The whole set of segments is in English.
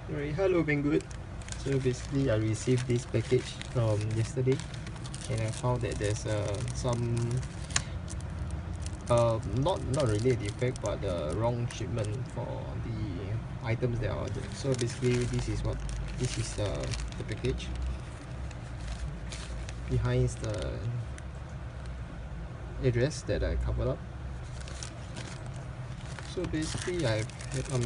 Alright, hello Banggood. So basically I received this package from yesterday and I found that there's some not really a defect but the wrong shipment for the items that I ordered. So basically this is the package. Behind is the address that I covered up. So basically I'm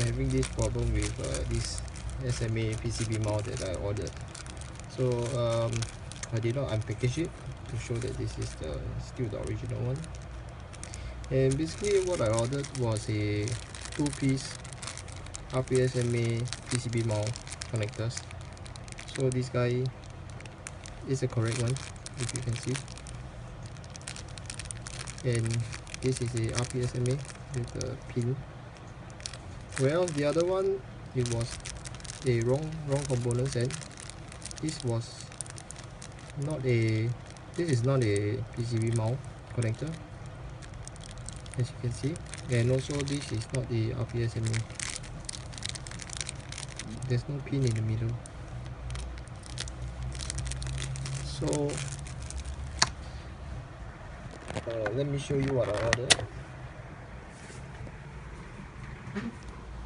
having this problem with this SMA PCB mount that I ordered. So I did not unpackage it to show that this is still the original one. And basically what I ordered was a 2-piece RPSMA PCB mount connectors. So this guy is the correct one, if you can see. And this is a RPSMA with a pin. Well, the other one, it was a wrong components, and this is not a PCB mount connector, as you can see. And also this is not the RPSMA. There's no pin in the middle. So let me show you what I ordered.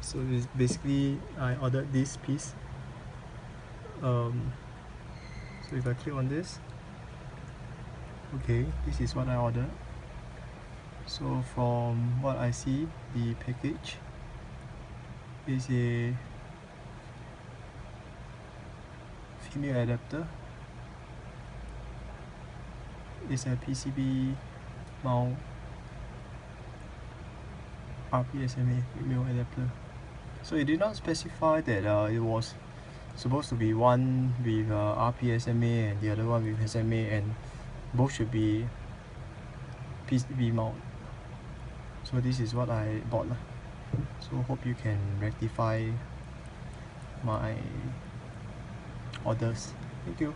So basically I ordered this piece. So if I click on this, okay, this is what I ordered. So from what I see, the package is a female adapter. It's a PCB mount RPSMA female adapter. So it did not specify that it was supposed to be one with RPSMA and the other one with SMA, and both should be PCB mount. So this is what I bought. So hope you can rectify my orders. Thank you.